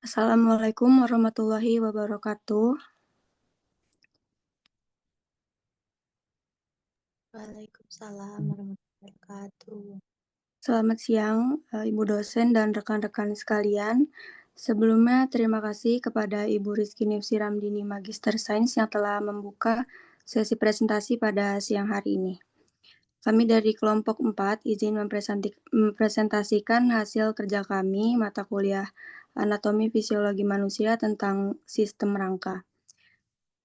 Assalamualaikum warahmatullahi wabarakatuh. Waalaikumsalam warahmatullahi wabarakatuh. Selamat siang, Ibu dosen dan rekan-rekan sekalian. Sebelumnya terima kasih kepada Ibu Rizky Nifsi Ramdini Magister Sains yang telah membuka sesi presentasi pada siang hari ini. Kami dari kelompok 4 izin mempresentasikan hasil kerja kami mata kuliah Anatomi Fisiologi Manusia tentang sistem rangka.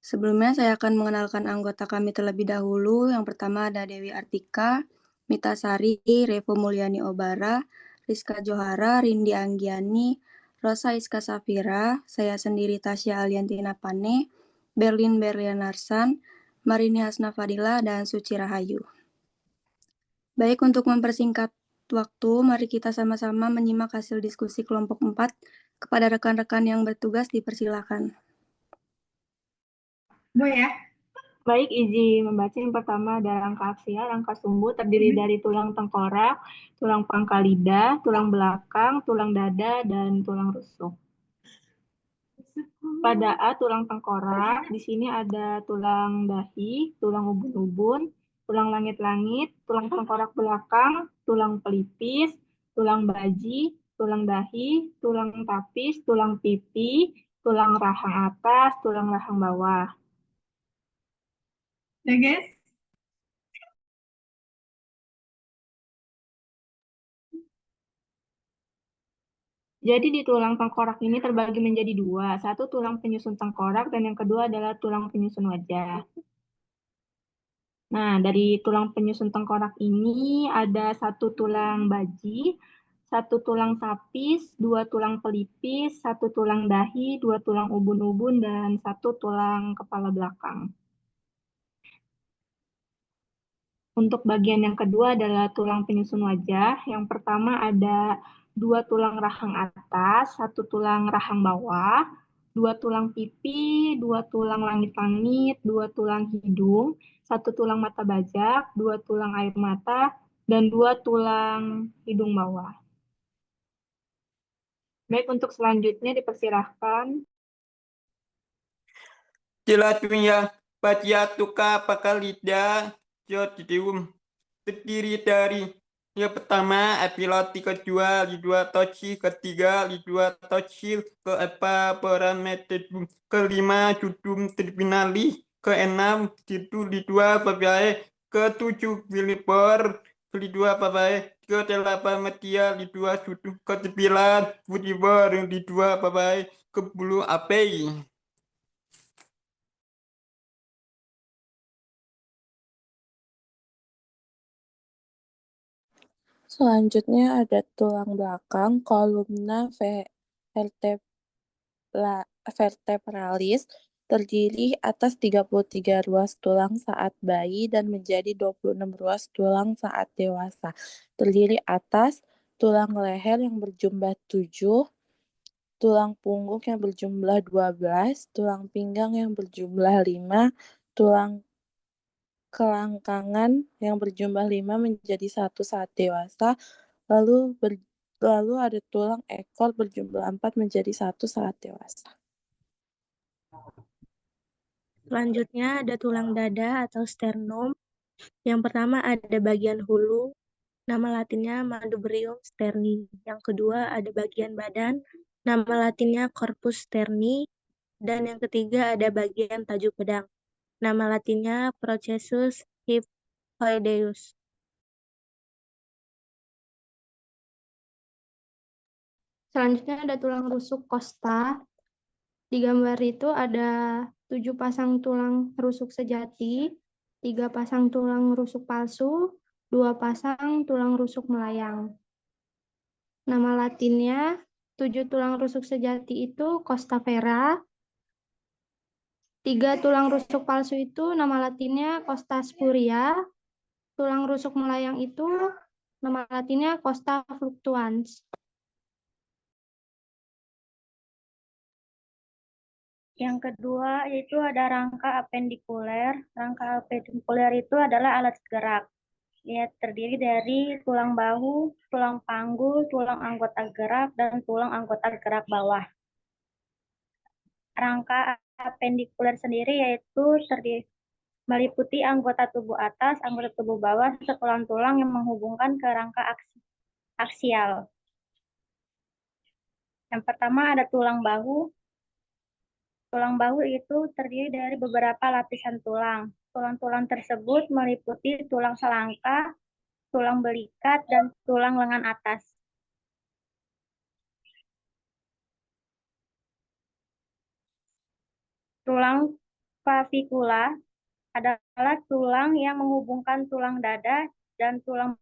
Sebelumnya saya akan mengenalkan anggota kami terlebih dahulu. Yang pertama ada Dewi Artika, Mita Sari, Revo Mulyani Obara, Rizka Johara, Rindi Anggiani, Rosa Iska Safira, saya sendiri Tasya Aliantina Pane, Berlin Berlianarsan, Marini Hasna Fadila, dan Suci Rahayu. Baik, untuk mempersingkat waktu, mari kita sama-sama menyimak hasil diskusi kelompok 4. Kepada rekan-rekan yang bertugas dipersilakan. Ya. Baik, izin membaca. Yang pertama ada rangka aksial. Rangka sumbu terdiri dari tulang tengkorak, tulang pangkal lidah, tulang belakang, tulang dada, dan tulang rusuk. Pada A, tulang tengkorak, di sini ada tulang dahi, tulang ubun-ubun, tulang langit-langit, tulang tengkorak belakang, tulang pelipis, tulang baji, tulang dahi, tulang tapis, tulang pipi, tulang rahang atas, tulang rahang bawah. Ya, guys? Jadi di tulang tengkorak ini terbagi menjadi dua. Satu tulang penyusun tengkorak dan yang kedua adalah tulang penyusun wajah. Nah, dari tulang penyusun tengkorak ini ada satu tulang baji, satu tulang tapis, dua tulang pelipis, satu tulang dahi, dua tulang ubun-ubun, dan satu tulang kepala belakang. Untuk bagian yang kedua adalah tulang penyusun wajah. Yang pertama ada dua tulang rahang atas, satu tulang rahang bawah, dua tulang pipi, dua tulang langit-langit, dua tulang hidung, satu tulang mata bajak, dua tulang air mata, dan dua tulang hidung bawah. Baik, untuk selanjutnya dipersilahkan. Jelatunya Pachiatuka Pakalida Jotidium terdiri dari yang pertama epiloti, kedua lidua toci, ketiga lidua toci, keempat parametrum, kelima judum terminali, keenam titu lidua pabai, ketujuh bilipor lidua pabai, kedelapan metia lidua judum, kesembilan budibor lidua pabai, kebulu apei. Selanjutnya ada tulang belakang, kolumna vertebralis, terdiri atas 33 ruas tulang saat bayi dan menjadi 26 ruas tulang saat dewasa. Terdiri atas tulang leher yang berjumlah 7, tulang punggung yang berjumlah 12, tulang pinggang yang berjumlah 5, tulang kelangkangan yang berjumlah 5 menjadi 1 saat dewasa, lalu ada tulang ekor berjumlah 4 menjadi 1 saat dewasa. Selanjutnya ada tulang dada atau sternum. Yang pertama ada bagian hulu, nama latinnya Manubrium sterni. Yang kedua ada bagian badan, nama latinnya Corpus sterni. Dan yang ketiga ada bagian tajuk pedang, nama latinnya Processus hippoideus. Selanjutnya ada tulang rusuk costa. Di gambar itu ada 7 pasang tulang rusuk sejati, 3 pasang tulang rusuk palsu, 2 pasang tulang rusuk melayang. Nama latinnya 7 tulang rusuk sejati itu costa vera, 3 tulang rusuk palsu itu nama latinnya costa spuria, tulang rusuk melayang itu nama latinnya costa fluctuans. Yang kedua yaitu ada rangka apendikuler. Rangka apendikuler itu adalah alat gerak. Ya, terdiri dari tulang bahu, tulang panggul, tulang anggota gerak, dan tulang anggota gerak bawah. rangka apendikuler sendiri yaitu meliputi anggota tubuh atas, anggota tubuh bawah, serta tulang-tulang yang menghubungkan ke rangka aksial. Yang pertama ada tulang bahu. Tulang bahu itu terdiri dari beberapa lapisan tulang. Tulang-tulang tersebut meliputi tulang selangka, tulang belikat, dan tulang lengan atas. Tulang clavicula adalah tulang yang menghubungkan tulang dada dan tulang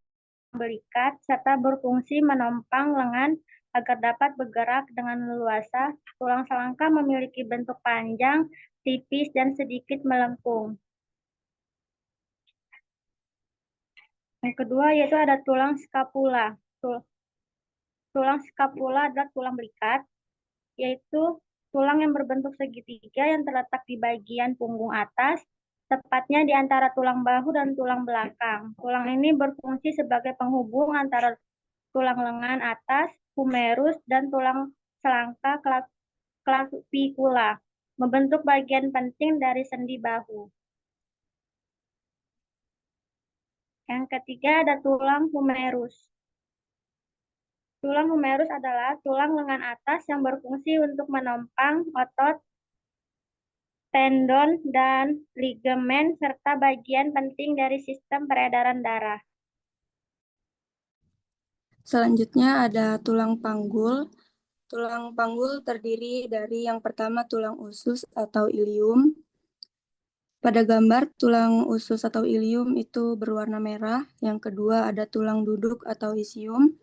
belikat serta berfungsi menopang lengan agar dapat bergerak dengan leluasa. Tulang selangka memiliki bentuk panjang, tipis, dan sedikit melengkung. Yang kedua yaitu ada tulang scapula. Tulang scapula adalah tulang belikat, yaitu tulang yang berbentuk segitiga yang terletak di bagian punggung atas, tepatnya di antara tulang bahu dan tulang belakang. Tulang ini berfungsi sebagai penghubung antara tulang lengan atas, humerus, dan tulang selangka clavicula, membentuk bagian penting dari sendi bahu. Yang ketiga ada tulang humerus. Tulang humerus adalah tulang lengan atas yang berfungsi untuk menopang otot, tendon, dan ligamen, serta bagian penting dari sistem peredaran darah. Selanjutnya ada tulang panggul. Tulang panggul terdiri dari yang pertama tulang usus atau ilium. Pada gambar, tulang usus atau ilium itu berwarna merah. Yang kedua ada tulang duduk atau isium.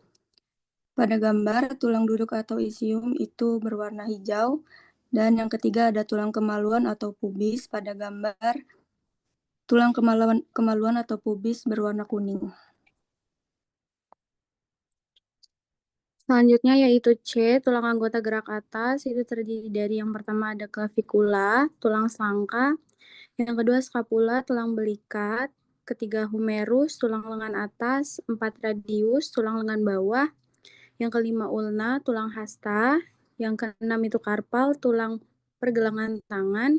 Pada gambar, tulang duduk atau isium itu berwarna hijau. Dan yang ketiga ada tulang kemaluan atau pubis. Pada gambar, tulang kemaluan atau pubis berwarna kuning. Selanjutnya yaitu C, tulang anggota gerak atas. Itu terdiri dari yang pertama ada clavicula, tulang selangka. Yang kedua scapula, tulang belikat. Ketiga humerus, tulang lengan atas. 4 radius, tulang lengan bawah. Yang kelima ulna, tulang hasta. Yang keenam itu karpal, tulang pergelangan tangan.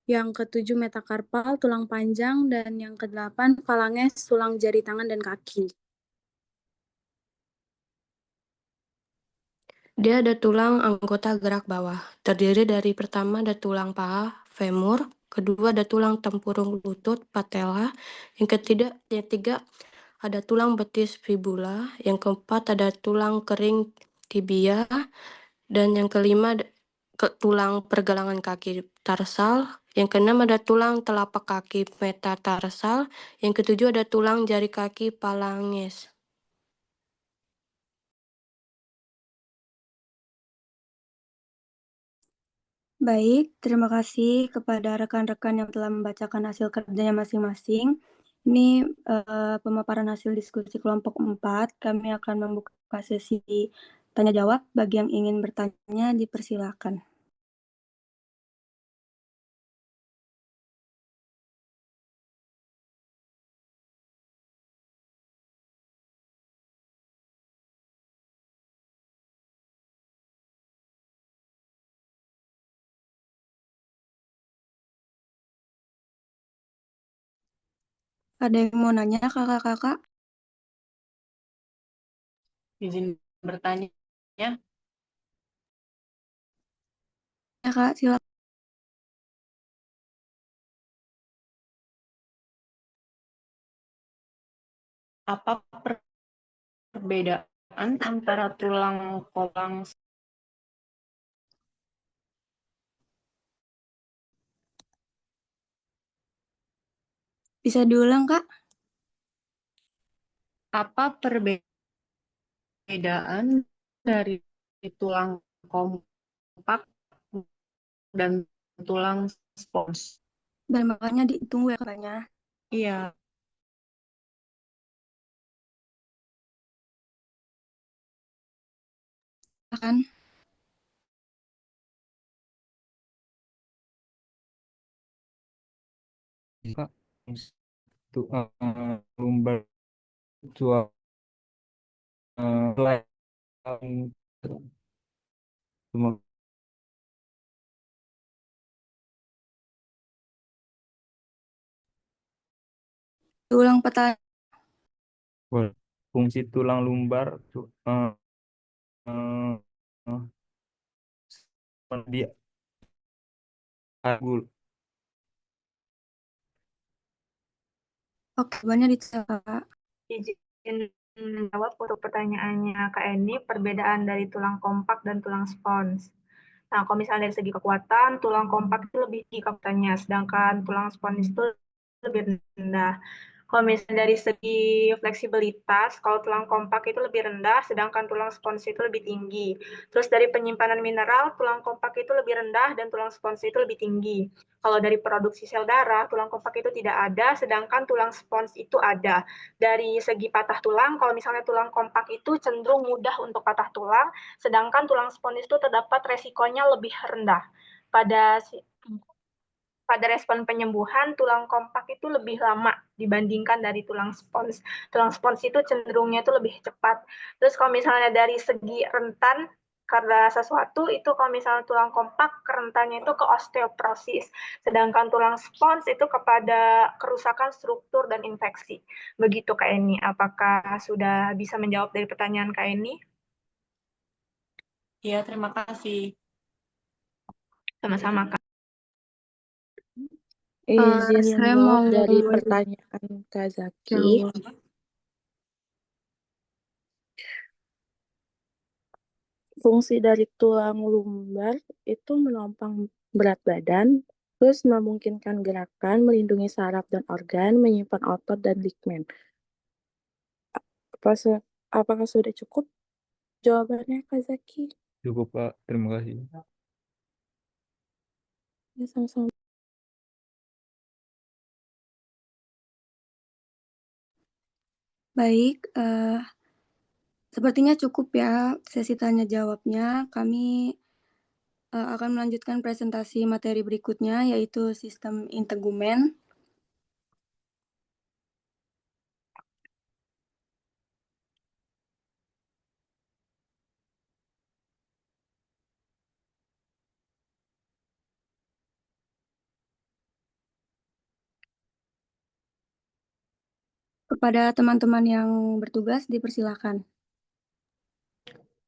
Yang ketujuh metakarpal, tulang panjang. Dan yang kedelapan falanges, tulang jari tangan dan kaki. Dia ada tulang anggota gerak bawah. Terdiri dari pertama ada tulang paha, femur. Kedua ada tulang tempurung lutut, patella. Yang ketiga ada tulang betis, fibula. Yang keempat ada tulang kering, tibia. Dan yang kelima tulang pergelangan kaki, tarsal. Yang keenam ada tulang telapak kaki, metatarsal. Yang ketujuh ada tulang jari kaki, falanges. Baik, terima kasih kepada rekan-rekan yang telah membacakan hasil kerjanya masing-masing. Ini pemaparan hasil diskusi kelompok 4. Kami akan membuka sesi tanya jawab. Bagi yang ingin bertanya, dipersilakan. Ada yang mau nanya, kakak-kakak? Izin bertanya. Ya, Kak, silakan. Apa perbedaan antara tulang kolang Bisa diulang, Kak? apa perbedaan dari tulang kompak dan tulang spons? Dan makanya ditunggu ya, kakaknya. Iya. Silakan. Kak, untuk lumbar jual Ulang pertanyaan. Fungsi tulang lumbar di argul. Oke, jawabannya dicek, Kak. Izin menjawab untuk pertanyaannya Kak Eni, perbedaan dari tulang kompak dan tulang spons. Nah, kalau misalnya dari segi kekuatan, tulang kompak itu lebih tinggi kekuatannya, sedangkan tulang spons itu lebih rendah. Kalau misalnya dari segi fleksibilitas, kalau tulang kompak itu lebih rendah, sedangkan tulang spons itu lebih tinggi. Terus dari penyimpanan mineral, tulang kompak itu lebih rendah dan tulang spons itu lebih tinggi. Kalau dari produksi sel darah, tulang kompak itu tidak ada, sedangkan tulang spons itu ada. Dari segi patah tulang, kalau misalnya tulang kompak itu cenderung mudah untuk patah tulang, sedangkan tulang spons itu terdapat resikonya lebih rendah. Pada respon penyembuhan, tulang kompak itu lebih lama dibandingkan dari tulang spons. Tulang spons itu cenderungnya itu lebih cepat. Terus kalau misalnya dari segi rentan karena sesuatu, itu kalau misalnya tulang kompak, rentannya itu ke osteoporosis. Sedangkan tulang spons itu kepada kerusakan struktur dan infeksi. Begitu Kak Eni. Apakah sudah bisa menjawab dari pertanyaan Kak Eni? Iya, terima kasih. Sama-sama Kak. Izin Saya menjawab mau dari pertanyaan Kak Zaki. jawab. Fungsi dari tulang lumbar itu menopang berat badan, terus memungkinkan gerakan, melindungi saraf dan organ, menyimpan otot dan ligmen. Apakah sudah cukup jawabannya, Kak Zaki? Cukup, Kak. Terima kasih. Ya, sama-sama. Baik, sepertinya cukup ya sesi tanya jawabnya. Kami akan melanjutkan presentasi materi berikutnya, yaitu sistem integumen. Kepada teman-teman yang bertugas, dipersilakan.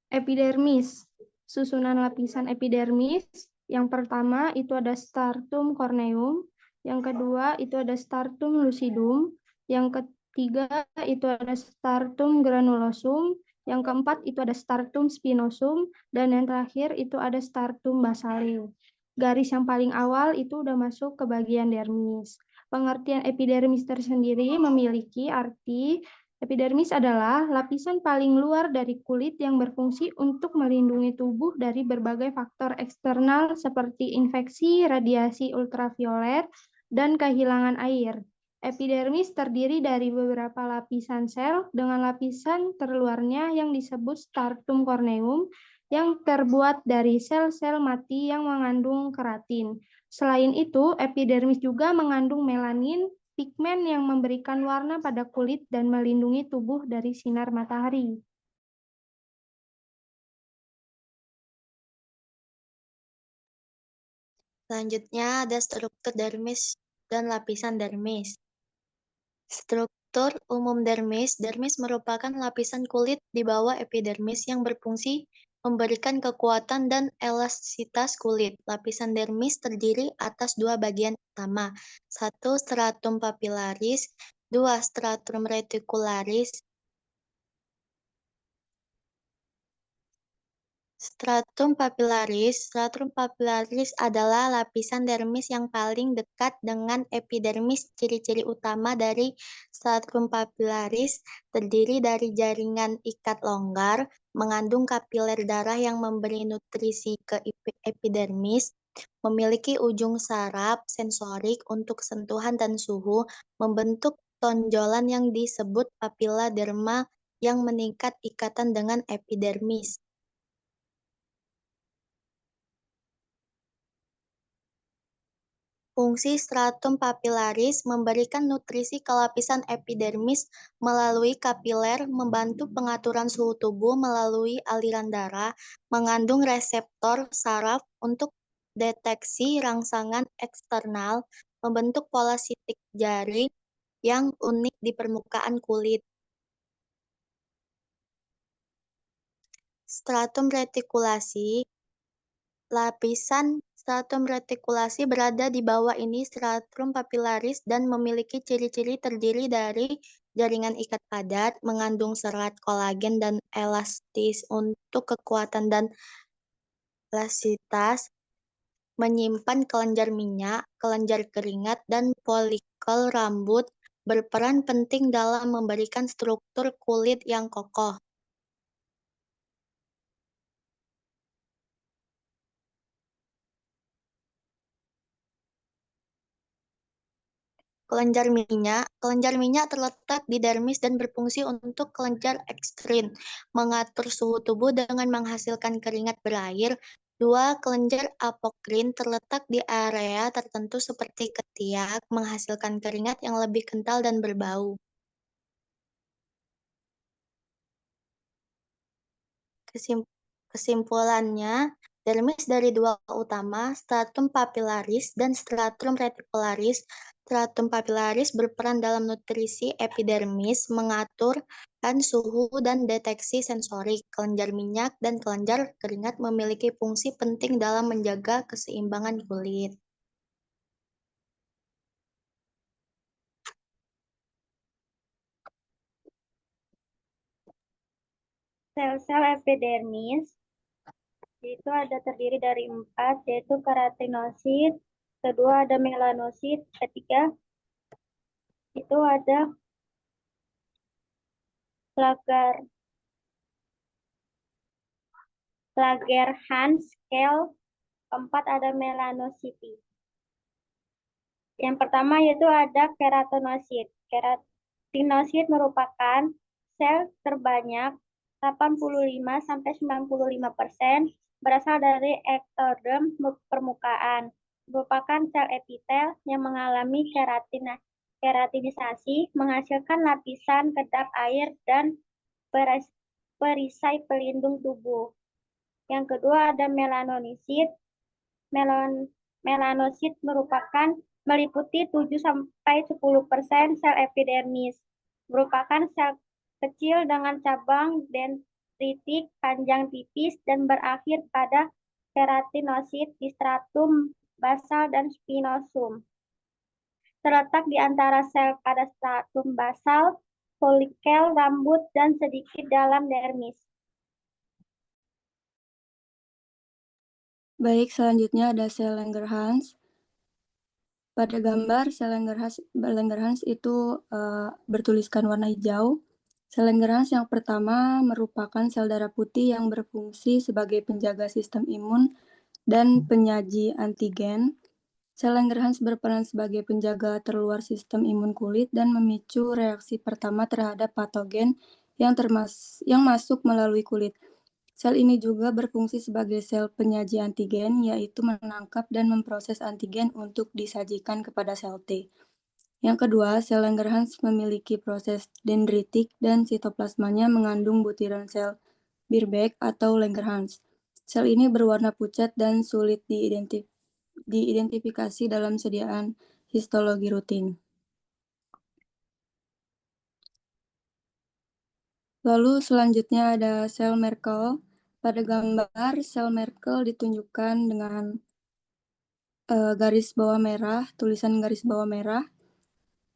Epidermis. Susunan lapisan epidermis. Yang pertama itu ada stratum corneum. Yang kedua itu ada stratum lucidum. Yang ketiga itu ada stratum granulosum. Yang keempat itu ada stratum spinosum. Dan yang terakhir itu ada stratum basale. Garis yang paling awal itu udah masuk ke bagian dermis. Pengertian epidermis tersendiri memiliki arti epidermis adalah lapisan paling luar dari kulit yang berfungsi untuk melindungi tubuh dari berbagai faktor eksternal seperti infeksi, radiasi ultraviolet, dan kehilangan air. Epidermis terdiri dari beberapa lapisan sel dengan lapisan terluarnya yang disebut stratum corneum yang terbuat dari sel-sel mati yang mengandung keratin. Selain itu, epidermis juga mengandung melanin, pigmen yang memberikan warna pada kulit dan melindungi tubuh dari sinar matahari. Selanjutnya ada struktur dermis dan lapisan dermis. Struktur umum dermis. Dermis merupakan lapisan kulit di bawah epidermis yang berfungsi memberikan kekuatan dan elastisitas kulit. Lapisan dermis terdiri atas dua bagian utama. 1. Stratum papillaris. 2. Stratum reticularis. Stratum papillaris adalah lapisan dermis yang paling dekat dengan epidermis. Ciri-ciri utama dari stratum papillaris terdiri dari jaringan ikat longgar, mengandung kapiler darah yang memberi nutrisi ke epidermis, memiliki ujung saraf sensorik untuk sentuhan dan suhu, membentuk tonjolan yang disebut papilla derma yang meningkat ikatan dengan epidermis. Fungsi stratum papillaris memberikan nutrisi ke lapisan epidermis melalui kapiler, membantu pengaturan suhu tubuh melalui aliran darah, mengandung reseptor saraf untuk deteksi rangsangan eksternal, membentuk pola sitik jari, yang unik di permukaan kulit. Stratum retikulasi. Lapisan stratum retikulasi berada di bawah ini stratum papilaris dan memiliki ciri-ciri terdiri dari jaringan ikat padat, mengandung serat kolagen dan elastis untuk kekuatan dan elastisitas, menyimpan kelenjar minyak, kelenjar keringat, dan folikel rambut, berperan penting dalam memberikan struktur kulit yang kokoh. Kelenjar minyak terletak di dermis dan berfungsi untuk kelenjar ekstrin, mengatur suhu tubuh dengan menghasilkan keringat berair. 2. Kelenjar apokrin terletak di area tertentu seperti ketiak, menghasilkan keringat yang lebih kental dan berbau. Kesimpulannya, dermis dari dua utama, stratum papilaris dan stratum reticularis. Stratum papilaris berperan dalam nutrisi epidermis, mengaturkan suhu dan deteksi sensorik. Kelenjar minyak dan kelenjar keringat memiliki fungsi penting dalam menjaga keseimbangan kulit. Sel-sel epidermis itu terdiri dari 4, yaitu keratinosit, kedua ada melanosit, ketiga itu ada Langerhans scale, keempat ada melanositi. Yang pertama yaitu ada keratinosit. Keratinosit merupakan sel terbanyak 85-95% berasal dari ektoderm permukaan. Merupakan sel epitel yang mengalami keratinisasi, menghasilkan lapisan kedap air dan perisai pelindung tubuh. Yang kedua ada melanosit. Melanosit meliputi 7-10% sel epidermis. Merupakan sel kecil dengan cabang dendritik panjang tipis dan berakhir pada keratinosit di stratum basal dan spinosum. Terletak di antara sel pada stratum basal, folikel rambut, dan sedikit dalam dermis. Baik, selanjutnya ada sel Langerhans. Pada gambar, sel Langerhans itu bertuliskan warna hijau. Sel Langerhans yang pertama merupakan sel darah putih yang berfungsi sebagai penjaga sistem imun dan penyaji antigen. Sel Langerhans berperan sebagai penjaga terluar sistem imun kulit dan memicu reaksi pertama terhadap patogen yang masuk melalui kulit. Sel ini juga berfungsi sebagai sel penyaji antigen, yaitu menangkap dan memproses antigen untuk disajikan kepada sel T. Yang kedua, sel Langerhans memiliki proses dendritik dan sitoplasmanya mengandung butiran sel Birbeck atau Langerhans. Sel ini berwarna pucat dan sulit diidentifikasi dalam sediaan histologi rutin. Lalu selanjutnya ada sel Merkel. Pada gambar, sel Merkel ditunjukkan dengan garis bawah merah, tulisan garis bawah merah.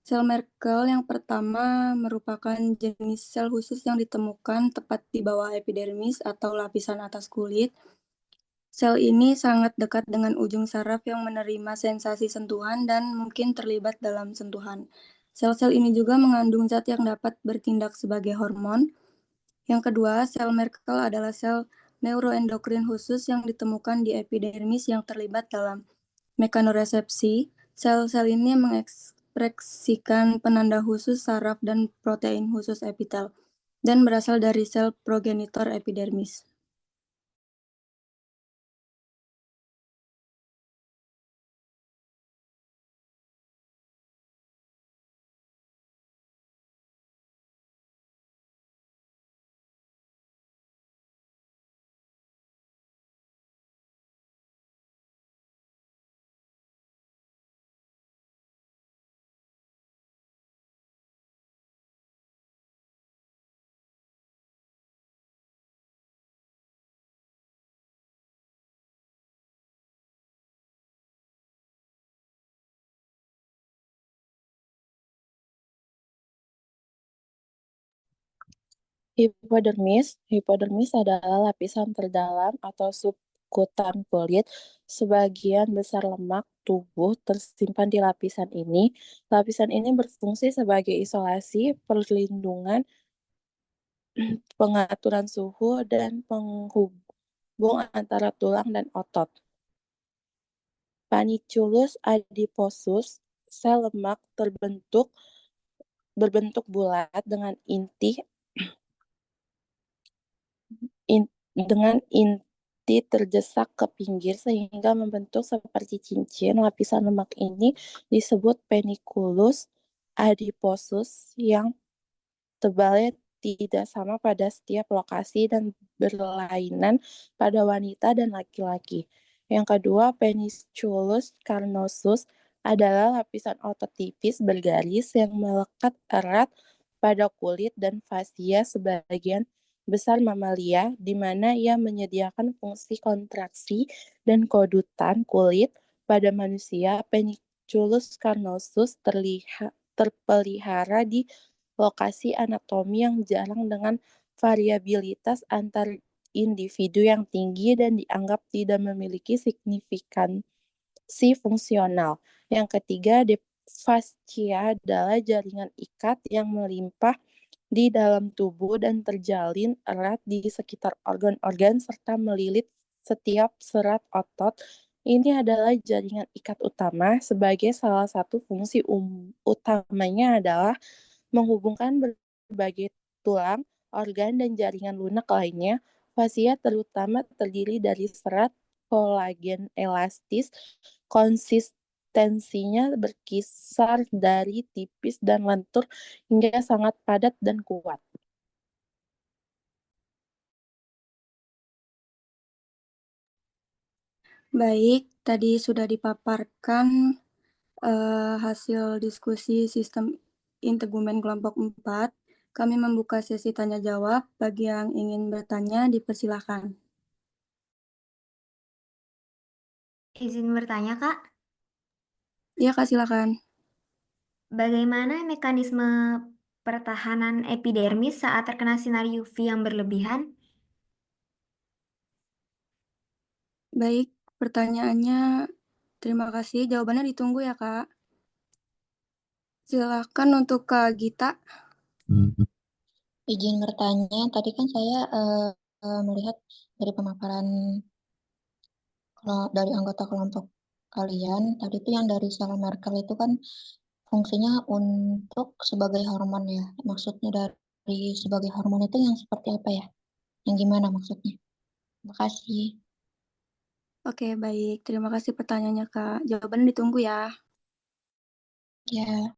Sel Merkel yang pertama merupakan jenis sel khusus yang ditemukan tepat di bawah epidermis atau lapisan atas kulit. Sel ini sangat dekat dengan ujung saraf yang menerima sensasi sentuhan dan mungkin terlibat dalam sentuhan. Sel-sel ini juga mengandung zat yang dapat bertindak sebagai hormon. Yang kedua, sel Merkel adalah sel neuroendokrin khusus yang ditemukan di epidermis yang terlibat dalam mekanoresepsi. Sel-sel ini mengekspresikan penanda khusus saraf dan protein khusus epitel dan berasal dari sel progenitor epidermis. Hipodermis adalah lapisan terdalam atau subkutan kulit. Sebagian besar lemak tubuh tersimpan di lapisan ini. Lapisan ini berfungsi sebagai isolasi, perlindungan, pengaturan suhu, dan penghubung antara tulang dan otot. Panniculus adiposus, sel lemak berbentuk bulat dengan inti terdesak ke pinggir sehingga membentuk seperti cincin. Lapisan lemak ini disebut panniculus adiposus yang tebalnya tidak sama pada setiap lokasi dan berlainan pada wanita dan laki-laki. Yang kedua, penicillus carnosus adalah lapisan otot tipis bergaris yang melekat erat pada kulit dan fasia sebagian besar mamalia, di mana ia menyediakan fungsi kontraksi dan kodutan kulit. Pada manusia, penicillus carnosus terpelihara di lokasi anatomi yang jarang dengan variabilitas antar individu yang tinggi dan dianggap tidak memiliki signifikansi fungsional. Yang ketiga, fascia adalah jaringan ikat yang melimpah di dalam tubuh dan terjalin erat di sekitar organ-organ serta melilit setiap serat otot. Ini adalah jaringan ikat utama. Sebagai salah satu fungsi utamanya adalah menghubungkan berbagai tulang, organ, dan jaringan lunak lainnya. Fascia terutama terdiri dari serat kolagen elastis. Konsistensinya berkisar dari tipis dan lentur hingga sangat padat dan kuat. Baik, tadi sudah dipaparkan hasil diskusi sistem integumen kelompok 4. Kami membuka sesi tanya jawab. Bagi yang ingin bertanya, dipersilakan. Izin bertanya, Kak. Iya, Kak, silakan. Bagaimana mekanisme pertahanan epidermis saat terkena sinar UV yang berlebihan? Baik, pertanyaannya terima kasih. Jawabannya ditunggu ya, Kak. Silakan untuk Kak Gita. Izin bertanya, tadi kan saya melihat dari pemaparan dari anggota kelompok kalian, tadi itu yang dari sel Merkel itu kan fungsinya untuk sebagai hormon ya. Maksudnya dari sebagai hormon itu yang seperti apa ya? Yang gimana maksudnya? Terima kasih. Oke, baik. Terima kasih pertanyaannya, Kak. Jawabannya ditunggu ya. Ya.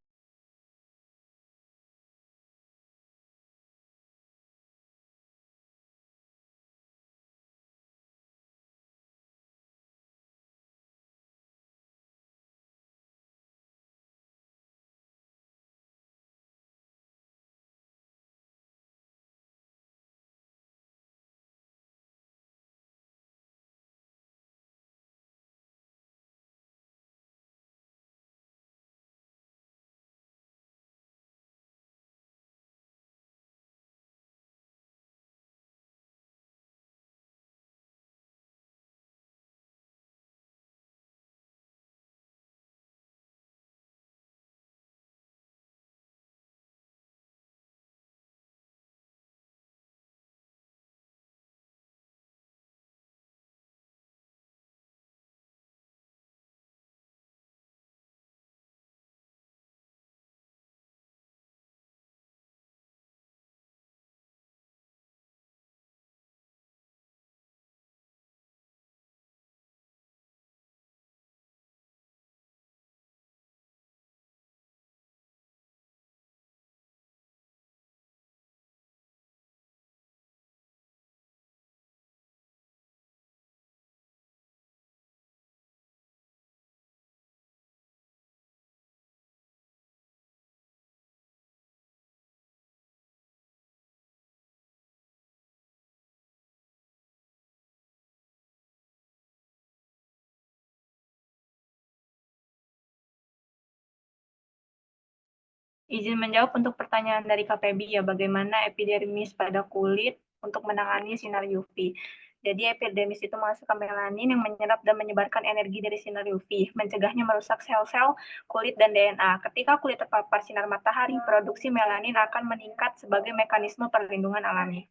Izin menjawab untuk pertanyaan dari Kak Febi ya, bagaimana epidermis pada kulit untuk menangani sinar UV. Jadi epidermis itu menghasilkan melanin yang menyerap dan menyebarkan energi dari sinar UV, mencegahnya merusak sel-sel kulit dan DNA. Ketika kulit terpapar sinar matahari, produksi melanin akan meningkat sebagai mekanisme perlindungan alami.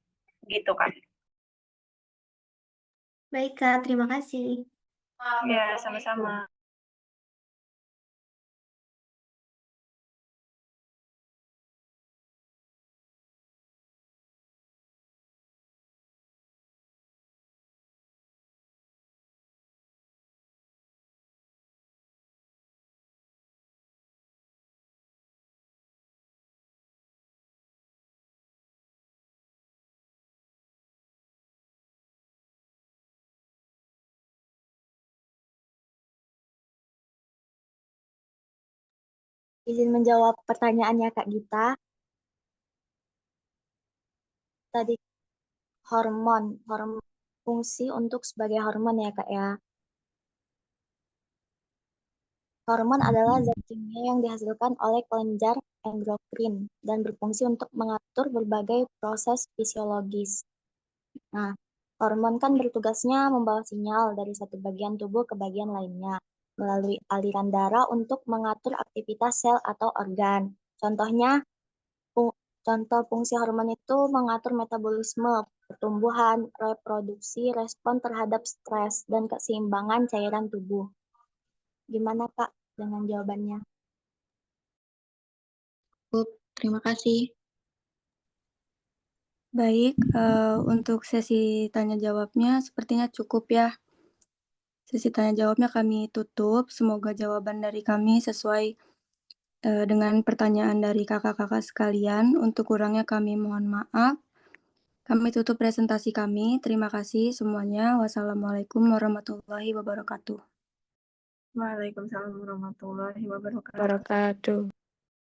Gitu kan? Baik, Kak. Terima kasih. Ya, sama-sama. Izin menjawab pertanyaannya Kak Gita. Tadi hormon fungsi untuk sebagai hormon ya Kak ya. Hormon adalah zat kimia yang dihasilkan oleh kelenjar endokrin dan berfungsi untuk mengatur berbagai proses fisiologis. Nah, hormon kan bertugasnya membawa sinyal dari satu bagian tubuh ke bagian lainnya melalui aliran darah untuk mengatur aktivitas sel atau organ. Contoh fungsi hormon itu mengatur metabolisme, pertumbuhan, reproduksi, respon terhadap stres, dan keseimbangan cairan tubuh. Gimana Kak dengan jawabannya? Terima kasih. Baik, untuk sesi tanya jawabnya sepertinya cukup ya. Sesi tanya jawabnya kami tutup. Semoga jawaban dari kami sesuai dengan pertanyaan dari kakak-kakak sekalian. Untuk kurangnya kami mohon maaf. Kami tutup presentasi kami. Terima kasih semuanya. Wassalamualaikum warahmatullahi wabarakatuh. Waalaikumsalam warahmatullahi wabarakatuh. Wabarakatuh.